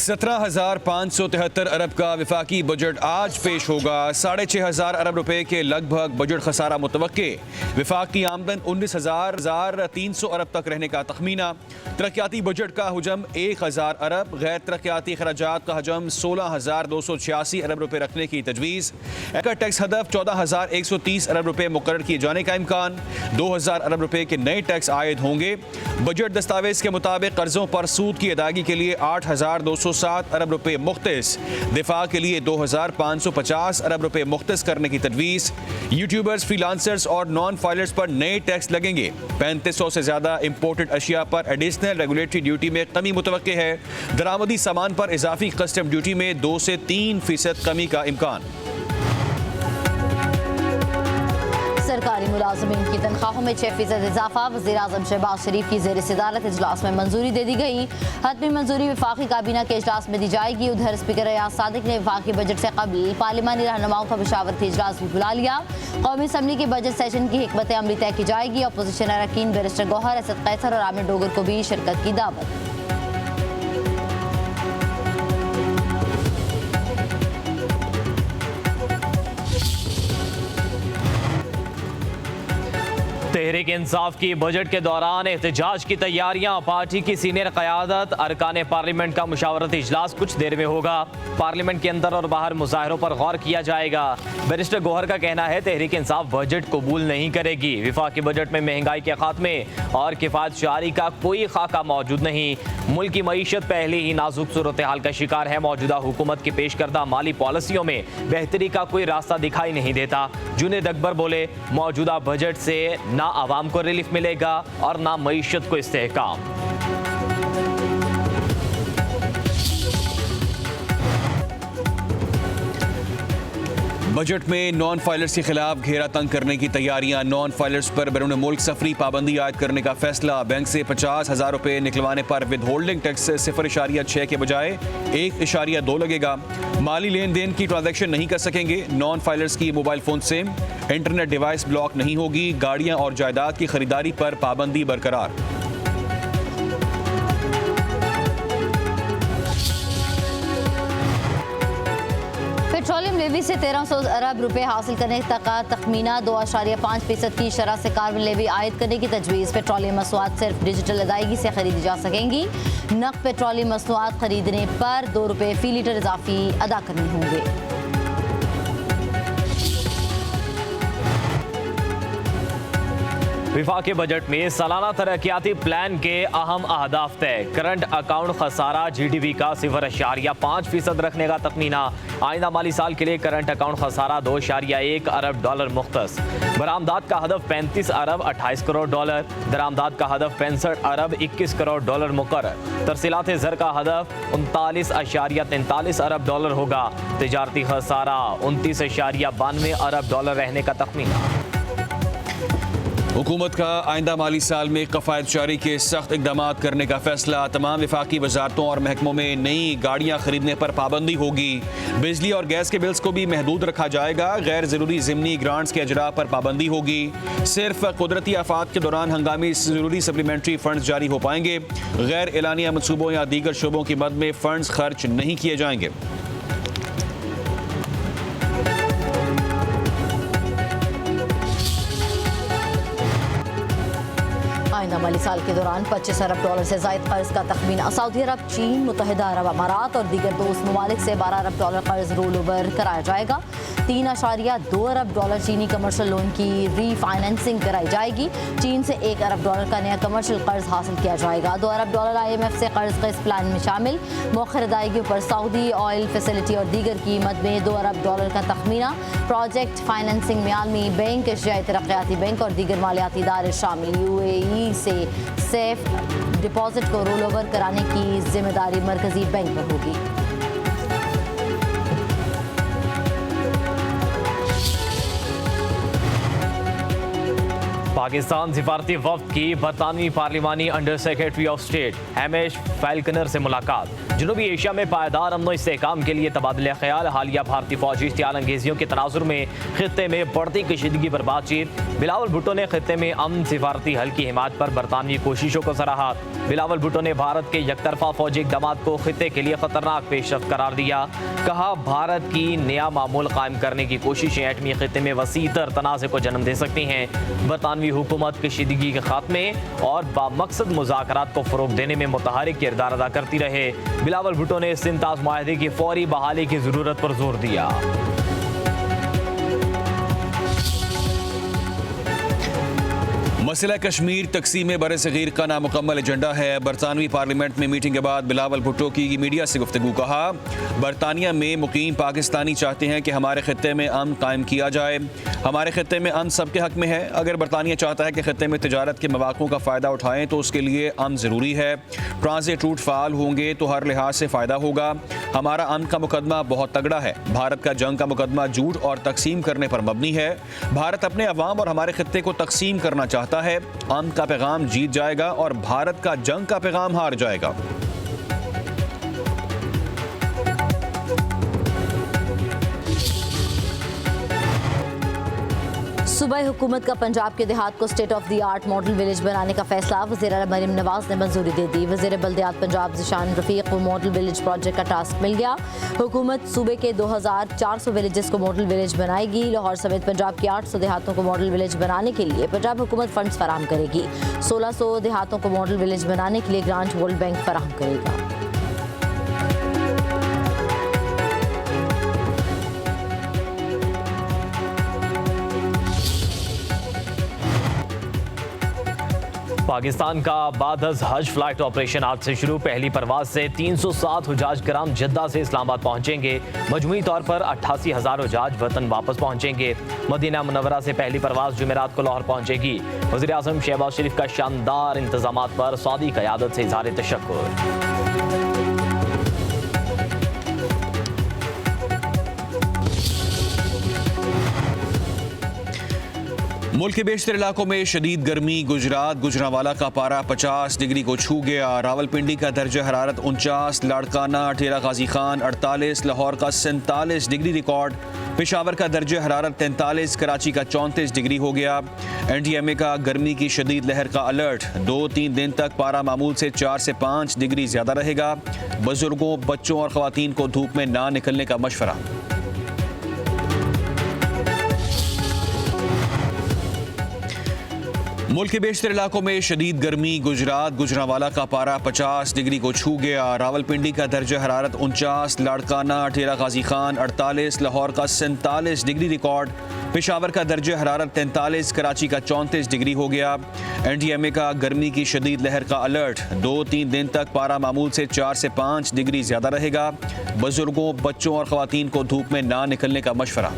17,573 अरब का विफाकी बजट आज पेश होगा। 6,500 अरब रुपए के लगभग बजट खसारा मुतवक्के। विफाकी आमदन 19,300 अरब तक रहने का तखमीना। तरक्याती बजट का हुजम 1,000 अरब, गैर तरक्याती खराजात का हजम 16,286 अरब रुपए रखने की तजवीज़। एकड़ टैक्स हदफ 14,130 अरब रुपए मुकर्रर किए जाने का इम्कान। 2,000 अरब रुपए के नए टैक्स आयद होंगे। बजट दस्तावेज के मुताबिक कर्जों पर सूद की अदायगी के लिए 8,207 अरब रुपए मुख्तस, दिफा के लिए 2,550 अरब रुपए मुख्तस करने की तजवीज़। यूट्यूबर्स, फ्रीलांसर्स और नॉन फाइलर्स पर नए टैक्स लगेंगे। 3500 से ज़्यादा इम्पोर्टेड अशिया पर एडिशनल रेगुलेटरी ड्यूटी में कमी मुतवक्के है। दरामदी सामान पर इजाफी कस्टम ड्यूटी में 2 से 3% कमी का इम्कान। सरकारी मुलाजमीन की तनख्वाहों में 6% इजाफा। वज़ीर-ए-आज़म शहबाज शरीफ की ज़ेर सदारत इजलास में मंजूरी दे दी गई। हतमी मंजूरी वफाकी काबीना के इजलास में दी जाएगी। उधर स्पीकर रियाज सादिक ने वफाकी बजट से कबल पार्लिमानी रहनुमाओं का मशावरती इजलास भी बुला लिया। कौमी असम्बली के बजट सेशन की हिकमत अमली तय की जाएगी। अपोजिशन अरकान बैरिस्टर गौहर, असद कैसर और आमिर डोगर को भी शिरकत की दावत। तहरीक इंसाफ की बजट के दौरान एहतजाज की तैयारियां। पार्टी की सीनियर क़यादत, अरकान पार्लियामेंट का मुशावरती इजलास कुछ देर में होगा। पार्लियामेंट के अंदर और बाहर मुजाहरों पर गौर किया जाएगा। बैरिस्टर गौहर का कहना है तहरीक इंसाफ बजट कबूल नहीं करेगी। विफाकी बजट में महंगाई के खात्मे और किफायत जारी का कोई खाका मौजूद नहीं। मुल्क की मईशत पहले ही नाजुक सूरत हाल का शिकार है। मौजूदा हुकूमत की पेश करदा माली पॉलिसियों में बेहतरी का कोई रास्ता दिखाई नहीं देता। जुनेद अकबर बोले, मौजूदा बजट से ना आवाम को रिलीफ मिलेगा और ना मईशत को इस्तेहकाम। बजट में नॉन फाइलर्स के खिलाफ घेरा तंग करने की तैयारियां। नॉन फाइलर्स पर बैरून मुल्क सफरी पाबंदी आयद करने का फैसला। बैंक से 50,000 रुपए निकलवाने पर विद होल्डिंग टैक्स 0.6 के बजाय 1.2 लगेगा। माली लेन देन की ट्रांजैक्शन नहीं कर सकेंगे। नॉन फाइलर्स की मोबाइल फोन से इंटरनेट डिवाइस ब्लॉक नहीं होगी। गाड़ियां और जायदाद की खरीदारी पर पाबंदी बरकरार। पेट्रोलियम लेवी से 1300 अरब रुपए हासिल करने का तखमीना। 2.5% की शरह से कार्बन लेवी आयद करने की तजवीज़। पेट्रोलियम मसनूआत सिर्फ डिजिटल अदायगी से खरीदी जा सकेंगी। नक़द पेट्रोलियम मसनूआत खरीदने पर 2 रुपए फी लीटर इजाफी अदा करने होंगे। विफाकी बजट में सालाना तरक्याती प्लान के अहम अहदाफ तय। करंट अकाउंट खसारा GDP का 0.5% रखने का तखमीना। आइंदा माली साल के लिए करंट अकाउंट खसारा 2.1 अरब डॉलर मुख्तस। बरामदात का हदफ 35 अरब 28 करोड़ डॉलर। दरामदात का हदफ 65 अरब 21 करोड़ डॉलर मुकर्रर। तरसीलात ज़र का हदफ 39.43 अरब डॉलर होगा। तिजारती खसारा 29.92 अरब डॉलर रहने का तखमीना। हुकूमत का आइंदा माली साल में कफ़ायत जारी के सख्त इकदाम करने का फैसला। तमाम विफाकी वजारतों और महकमों में नई गाड़ियाँ खरीदने पर पाबंदी होगी। बिजली और गैस के बिल्स को भी महदूद रखा जाएगा। गैर ज़रूरी ज़िमनी ग्रांट्स के अजरा पर पाबंदी होगी। सिर्फ कुदरती आफात के दौरान हंगामी ज़रूरी सप्लीमेंट्री फ़ंड्स जारी हो पाएंगे। गैर एलानिया मनसूबों या दीगर शोबों की मद में फ़ंड्स खर्च नहीं किए जाएंगे। आइंदा माली साल के दौरान 25 अरब डॉलर से ज़ायद कर्ज का तखमीना। सऊदी अरब, चीन, मुत्तहिदा अरब अमारात और दीगर दोस्त ममालिक से 12 अरब डॉलर कर्ज रोल ओवर कराया जाएगा। 3.2 अरब डॉलर चीनी कमर्शियल लोन की रीफाइनेंसिंग कराई जाएगी। चीन से 1 अरब डॉलर का नया कमर्शियल कर्ज हासिल किया जाएगा। 2 अरब डॉलर IMF से कर्ज का इस प्लान में शामिल। मौखर अदायगी पर सऊदी ऑयल फैसिलिटी और दीगर कीमत में 2 अरब डॉलर का तखमीना। प्रोजेक्ट फाइनेंसिंग में आलमी बैंक, एशियाई तरक्याती बैंक और दीगर मालियाती इदारे शामिल। UAE से सेफ डिपॉजिट को रोल ओवर कराने की जिम्मेदारी मरकजी बैंक पर होगी। पाकिस्तान सिफारती वफ्द की बरतानवी पार्लिमानी under secretary of state Hamish Falconer से मुलाकात। जनूबी एशिया में पायदार अमन इस्तेहकाम के लिए तबादला ख्याल। हालिया भारतीय फौजी इश्तियार अंगेजियों के तनाजुर में खित्ते में बढ़ती कशीदगी पर बातचीत। बिलावल भुट्टो ने खित्ते में अमन सिफारती हल की हिमायत पर बरतानवी कोशिशों को सराहा। बिलावल भुट्टो ने भारत के यकतरफा फौजी इक़दामात को खित्ते के लिए खतरनाक पेशरफ्त करार दिया। कहा, भारत की नया मामूल कायम करने की कोशिशें एटमी खित्ते में वसीतर तनाज़े को जन्म दे सकती हैं। बरतानवी हुकूमत कशीदगी के खात्मे और बामकसद मुज़ाकरात को फ़रोग़ देने में मुतहरिक किरदार अदा करती रहे। बिलावल भुट्टो ने सिंताज़ माहदे की फौरी बहाली की ज़रूरत पर जोर दिया। मसला कश्मीर तकसीम बरसगीर का नामुकम्मल एजेंडा है। बरतानवी पार्लियामेंट में मीटिंग के बाद बिलावल भुट्टो की मीडिया से गुफ्तगू। कहा, बरतानिया में मुकीम पाकिस्तानी चाहते हैं कि हमारे खित्ते में अमन कायम किया जाए। हमारे खित्ते में अमन सबके हक में है। अगर बरतानिया चाहता है कि खित्ते में तिजारत के मौक़ों का फ़ायदा उठाएँ तो उसके लिए अमन ज़रूरी है। ट्रांजिट रूट फ़ाल होंगे तो हर लिहाज से फ़ायदा होगा। हमारा अमन का मुकदमा बहुत तगड़ा है। भारत का जंग का मुकदमा झूठ और तकसीम करने पर मबनी है। भारत अपने अवाम और हमारे खित्ते को तकसीम करना चाहता है। अमन का पैगाम जीत जाएगा और भारत का जंग का पैगाम हार जाएगा। सूबाई हुकूमत का पंजाब के देहात को state of the art model village बनाने का फैसला। वज़ीर आला मरीम नवाज ने मंजूरी दे दी। वज़ीर बल्दियात पंजाब ज़िशान रफ़ीक को मॉडल विलेज प्रोजेक्ट का टास्क मिल गया। हुकूमत सूबे के 2400 विलेजेस को मॉडल विलेज बनाएगी। लाहौर समेत पंजाब के 800 देहातों को मॉडल विलेज बनाने के लिए पंजाब हुकूमत फंड्स फराहम करेगी। 1600 देहातों को मॉडल विलेज बनाने के लिए ग्रांट वर्ल्ड बैंक फराहम करेगा। पाकिस्तान का बादस हज फ्लाइट ऑपरेशन आज से शुरू। पहली परवाज से 307 हुजाज कराम जद्दा से इस्लामाबाद पहुंचेंगे। मजमूई तौर पर 88,000 हुजाज वतन वापस पहुंचेंगे। मदीना मुनव्वरा से पहली परवाज जुमेरात को लाहौर पहुंचेगी। वज़ीर आज़म शहबाज शरीफ का शानदार इंतजामात पर सऊदी क़यादत से इज़हार तशक्कुर। मुल्क के बेशतर इलाकों में शदीद गर्मी। गुजरात गुजरांवाला का पारा 50 डिग्री को छू गया। रावलपिंडी का दर्जा हरारत 49, लाड़काना टेरा गाजी खान 48, लाहौर का 47 डिग्री रिकॉर्ड। पेशावर का दर्जा हरारत 43, कराची का 34 डिग्री हो गया। NDMA का गर्मी की शदीद लहर का अलर्ट। 2-3 दिन तक पारा मामूल से 4 से 5 डिग्री ज़्यादा रहेगा। बुजुर्गों, बच्चों और ख़वातीन को धूप में ना निकलने का मशवरा। मुल्क के बेशतर इलाकों में शदीद गर्मी। गुजरात गुजरांवाला का पारा 50 डिग्री को छू गया। रावलपिंडी का दर्जा हरारत 49, लाड़काना टेरा गाजी खान 48, लाहौर का 47 डिग्री रिकॉर्ड। पेशावर का दर्जा हरारत 43, कराची का 34 डिग्री हो गया। NDMA का गर्मी की शदीद लहर का अलर्ट। 2-3 दिन तक पारा मामूल से 4 से 5 डिग्री ज़्यादा रहेगा। बुजुर्गों, बच्चों और ख़वातीन को धूप में ना निकलने का मशवरा।